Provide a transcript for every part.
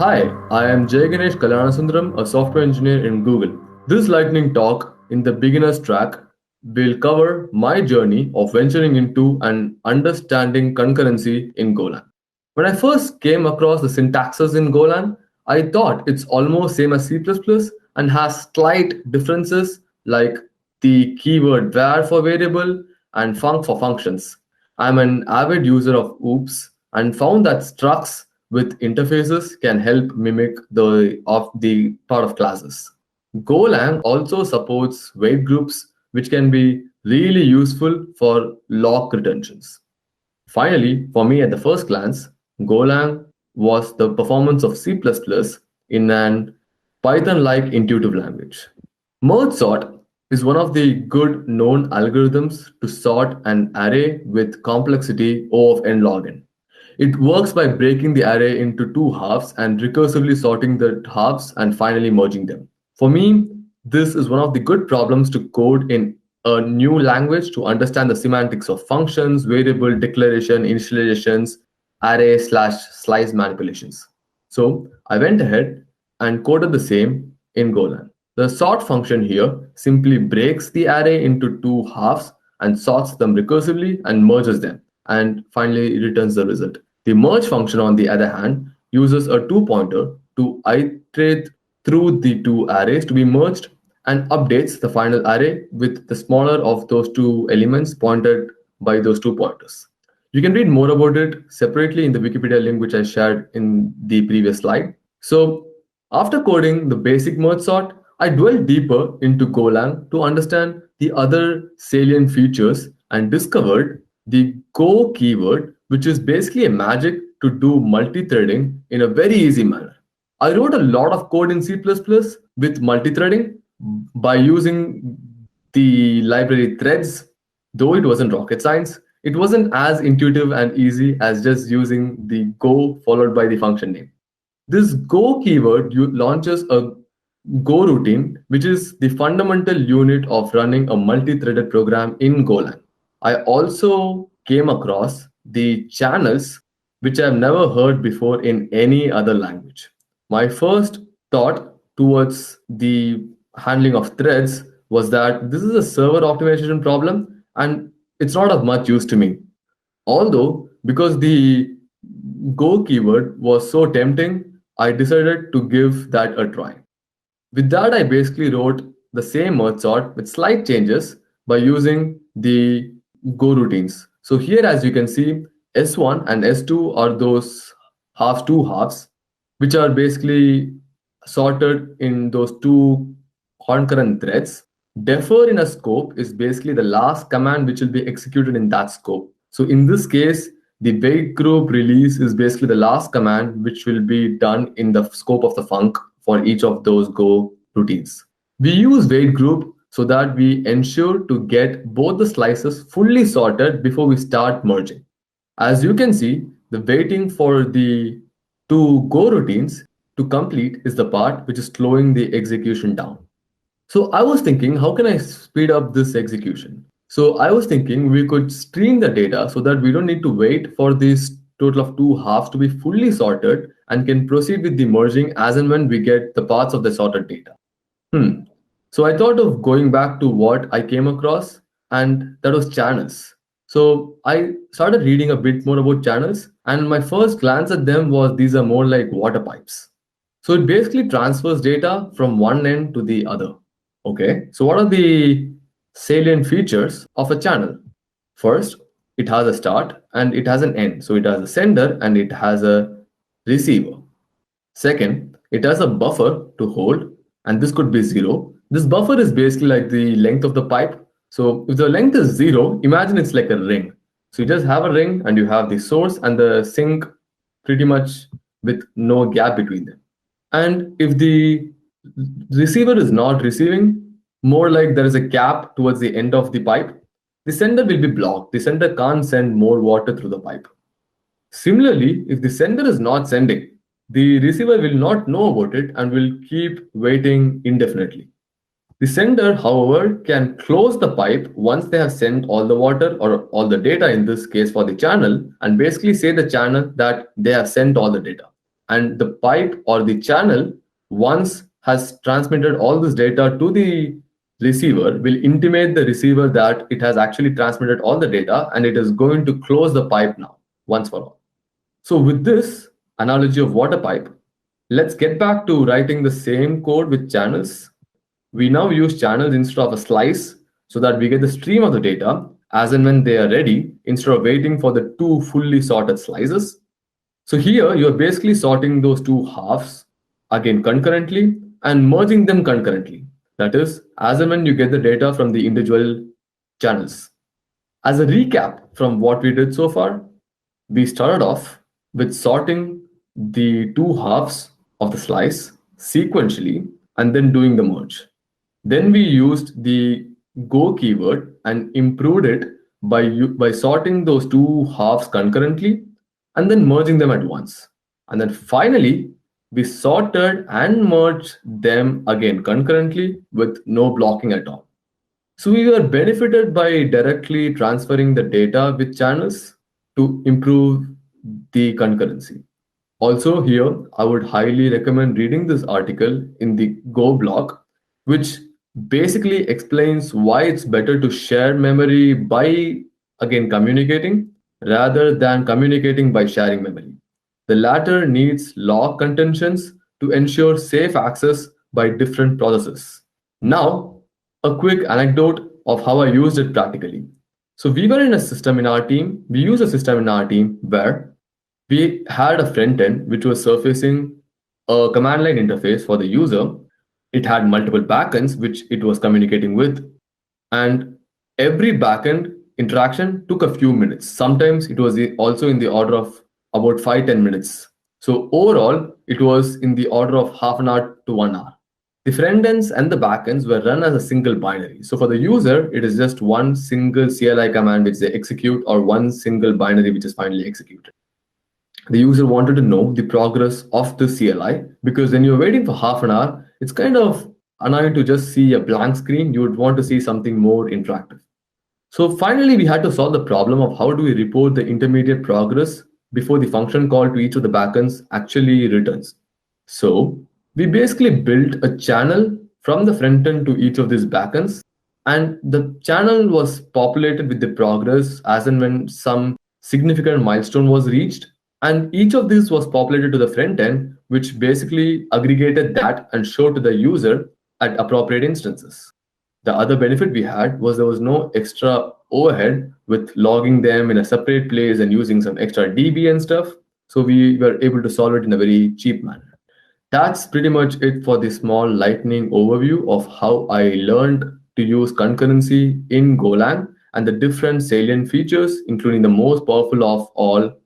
Hi, I am Jayaganesh Kalyanasundaram, a software engineer in Google. This lightning talk in the beginner's track will cover my journey of venturing into and understanding concurrency in Golang. When I first came across the syntaxes in Golang, I thought it's almost same as C++ and has slight differences like the keyword var for variable and func for functions. I'm an avid user of OOPS and found that structs with interfaces can help mimic the part of classes. Golang also supports weight groups, which can be really useful for lock retentions. Finally, for me at the first glance, Golang was the performance of C++ in an Python-like intuitive language. MergeSort is one of the good known algorithms to sort an array with complexity O of n log n. It works by breaking the array into two halves and recursively sorting the halves and finally merging them. For me, this is one of the good problems to code in a new language to understand the semantics of functions, variable declaration, initializations, array slash slice manipulations. So I went ahead and coded the same in Golang. The sort function here simply breaks the array into two halves and sorts them recursively and merges them, and finally returns the result. The merge function, on the other hand, uses a two pointer to iterate through the two arrays to be merged and updates the final array with the smaller of those two elements pointed by those two pointers. You can read more about it separately in the Wikipedia link which I shared in the previous slide. So after coding the basic merge sort, I dwelled deeper into Golang to understand the other salient features and discovered the Go keyword, which is basically a magic to do multi-threading in a very easy manner. I wrote a lot of code in C++ with multi-threading by using the library threads. Though it wasn't rocket science, it wasn't as intuitive and easy as just using the Go followed by the function name. This Go keyword launches a Go routine, which is the fundamental unit of running a multi-threaded program in Golang. I also came across the channels, which I've never heard before in any other language. My first thought towards the handling of threads was that this is a server optimization problem and it's not of much use to me. Although, because the Go keyword was so tempting, I decided to give that a try. With that, I basically wrote the same merge sort with slight changes by using the Go routines. So here, as you can see, S1 and S2 are those halves, two halves, which are basically sorted in those two concurrent threads. Defer in a scope is basically the last command which will be executed in that scope. So in this case, the wait group release is basically the last command which will be done in the scope of the func for each of those Go routines. We use wait group so that we ensure to get both the slices fully sorted before we start merging. As you can see, the waiting for the two Go routines to complete is the part which is slowing the execution down. So I was thinking, how can I speed up this execution? So I was thinking we could stream the data so that we don't need to wait for this total of two halves to be fully sorted and can proceed with the merging as and when we get the parts of the sorted data. So I thought of going back to what I came across, and that was channels. So I started reading a bit more about channels, and my first glance at them was these are more like water pipes. So it basically transfers data from one end to the other. Okay, so what are the salient features of a channel? First, it has a start and it has an end. So it has a sender and it has a receiver. Second, it has a buffer to hold, and this could be zero. This buffer is basically like the length of the pipe. So if the length is zero, imagine it's like a ring. So you just have a ring and you have the source and the sink pretty much with no gap between them. And if the receiver is not receiving, more like there is a gap towards the end of the pipe, the sender will be blocked. The sender can't send more water through the pipe. Similarly, if the sender is not sending, the receiver will not know about it and will keep waiting indefinitely. The sender, however, can close the pipe once they have sent all the water or all the data in this case for the channel, and basically say the channel that they have sent all the data. And the pipe or the channel, once has transmitted all this data to the receiver, will intimate the receiver that it has actually transmitted all the data and it is going to close the pipe now, once for all. So with this analogy of water pipe, let's get back to writing the same code with channels. We now use channels instead of a slice so that we get the stream of the data as and when they are ready instead of waiting for the two fully sorted slices. So here you're basically sorting those two halves again concurrently and merging them concurrently. That is, as and when you get the data from the individual channels. As a recap from what we did so far, we started off with sorting the two halves of the slice sequentially and then doing the merge. Then we used the go keyword and improved it by sorting those two halves concurrently and then merging them at once. And then finally, we sorted and merged them again concurrently with no blocking at all. So we were benefited by directly transferring the data with channels to improve the concurrency. Also here, I would highly recommend reading this article in the Go blog, which basically explains why it's better to share memory by, again, communicating rather than communicating by sharing memory. The latter needs log contentions to ensure safe access by different processes. Now, a quick anecdote of how I used it practically. So we were in a system in our team, we use a system in our team where we had a front end which was surfacing a command line interface for the user. It had multiple backends which it was communicating with, and every backend interaction took a few minutes. Sometimes it was also in the order of about 5-10 minutes. So overall, it was in the order of half an hour to 1 hour. The front ends and the backends were run as a single binary. So for the user, it is just one single CLI command which they execute or one single binary which is finally executed. The user wanted to know the progress of the CLI because when you're waiting for half an hour, it's kind of annoying to just see a blank screen. You would want to see something more interactive. So finally, we had to solve the problem of how do we report the intermediate progress before the function call to each of the backends actually returns. So we basically built a channel from the front end to each of these backends, and the channel was populated with the progress as and when some significant milestone was reached. And each of these was populated to the front end, which basically aggregated that and showed to the user at appropriate instances. The other benefit we had was there was no extra overhead with logging them in a separate place and using some extra DB and stuff. So we were able to solve it in a very cheap manner. That's pretty much it for the small lightning overview of how I learned to use concurrency in Golang and the different salient features, including the most powerful of all,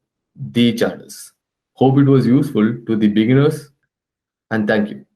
the channels. Hope it was useful to the beginners, and thank you.